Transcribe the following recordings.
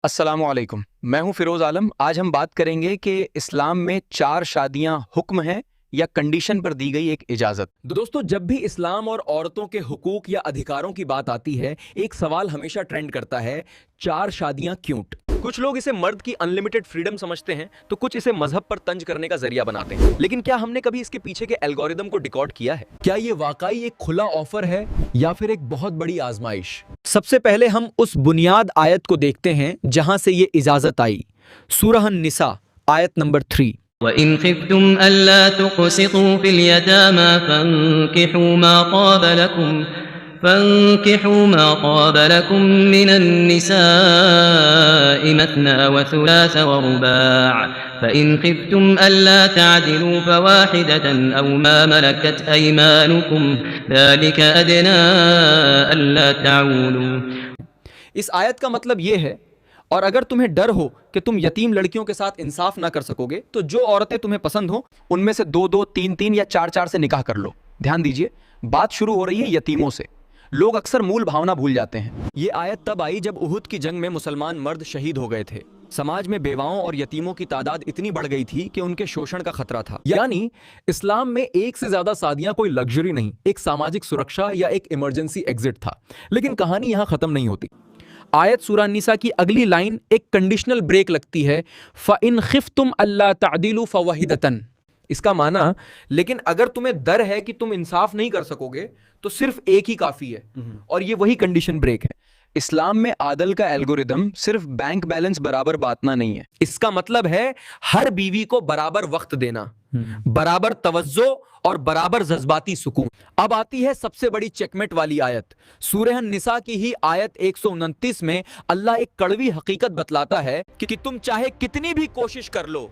अस्सलाम वालेकुम। मैं हूं फिरोज आलम। आज हम बात करेंगे कि इस्लाम में 4 शादियां हुक्म हैं या कंडीशन पर दी गई एक इजाजत। दोस्तों, जब भी इस्लाम और औरतों के हुकूक या अधिकारों की बात आती है, एक सवाल हमेशा ट्रेंड करता है, 4 शादियां क्यों? कुछ लोग इसे मर्द की अनलिमिटेड फ्रीडम समझते हैं, तो कुछ इसे मजहब पर तंज करने का जरिया बनाते हैं। लेकिन क्या हमने कभी इसके पीछे के एल्गोरिदम को डिकोड किया है? क्या ये वाकई एक खुला ऑफर है या फिर एक बहुत बड़ी आजमाइश? सबसे पहले हम उस बुनियाद आयत को देखते हैं जहां से ये इजाजत आई। सूरह अन-निसा आयत नंबर 3। وَإِنْ خِفْتُمْ أَلَّا تُقْسِطُوا فِي الْيَتَامَى فَانكِحُوا مَا طَابَ لَكُم مِّنَ النِّسَاءِ مَثْنَىٰ وَثُلَاثَ وَرُبَاعَ فَإِنْ خِفْتُمْ أَلَّا تَعْدِلُوا فَوَاحِدَةً أَوْ مَا مَلَكَتْ أَيْمَانُكُمْ ذَلِكَ أَدْنَىٰ أَلَّا تَعُولُوا۔ इस आयत का मतलब ये है, और अगर तुम्हें डर हो कि तुम यतीम लड़कियों के साथ इंसाफ ना कर सकोगे, तो जो औरतें तुम्हें पसंद हो उनमें से 2-2, 3-3 या 4-4 से निकाह कर लो। ध्यान दीजिए, बात शुरू हो रही है यतीमों से। लोग अक्सर मूल भावना भूल जाते हैं। ये आयत तब आई जब उहुद की जंग में मुसलमान मर्द शहीद हो गए थे। समाज में बेवाओं और यतीमों की तादाद इतनी बढ़ गई थी कि उनके शोषण का खतरा था। यानी इस्लाम में एक से ज्यादा शादियां कोई लग्जरी नहीं, एक सामाजिक सुरक्षा या एक इमरजेंसी एग्जिट था। लेकिन कहानी यहां खत्म नहीं होती। आयत सूरह निसा की अगली लाइन एक कंडीशनल ब्रेक लगती है, फ़इन खिफ्तुम अल्ला तादिलु फवाहिदतन। इसका माना, लेकिन अगर तुम्हें डर है कि तुम इंसाफ नहीं कर सकोगे तो सिर्फ एक ही काफी है। और ये वही कंडीशन ब्रेक है। इस्लाम में आदल का एल्गोरिदम सिर्फ बैंक बैलेंस बराबर बांटना नहीं है। इसका मतलब है हर बीवी को बराबर वक्त देना, बराबर तवज्जो और बराबर जज्बाती सुकून। अब आती है सबसे बड़ी चेकमेट वाली आयत। सूरह निसा की ही आयत 129 में अल्लाह एक कड़वी हकीकत बतलाता है कि तुम चाहे कितनी भी कोशिश कर लो,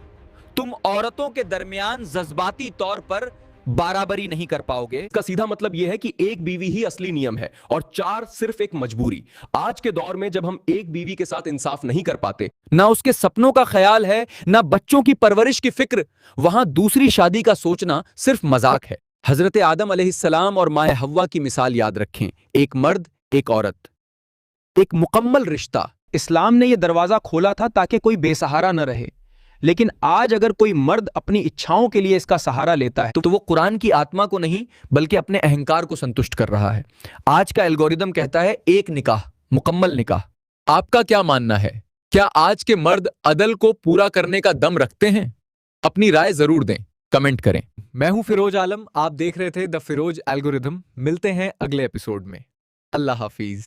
तुम औरतों के दरमियान जज्बाती तौर पर बराबरी नहीं कर पाओगे। इसका सीधा मतलब यह है कि एक बीवी ही असली नियम है और 4 सिर्फ एक मजबूरी। आज के दौर में जब हम एक बीवी के साथ इंसाफ नहीं कर पाते, ना उसके सपनों का ख्याल है, ना बच्चों की परवरिश की फिक्र, वहां दूसरी शादी का सोचना सिर्फ मजाक है। हजरत आदम अलैहिस्सलाम और माए हव्वा की मिसाल याद रखें, एक मर्द एक औरत, एक मुकम्मल रिश्ता। इस्लाम ने यह दरवाजा खोला था ताकि कोई बेसहारा न रहे। लेकिन आज अगर कोई मर्द अपनी इच्छाओं के लिए इसका सहारा लेता है तो वो कुरान की आत्मा को नहीं बल्कि अपने अहंकार को संतुष्ट कर रहा है। आज का एल्गोरिदम कहता है एक निकाह, मुकम्मल निकाह। आपका क्या मानना है? क्या आज के मर्द अदल को पूरा करने का दम रखते हैं? अपनी राय जरूर दें, कमेंट करें। मैं हूं फिरोज आलम, आप देख रहे थे द फिरोज एल्गोरिदम। मिलते हैं अगले एपिसोड में। अल्लाह हाफिज।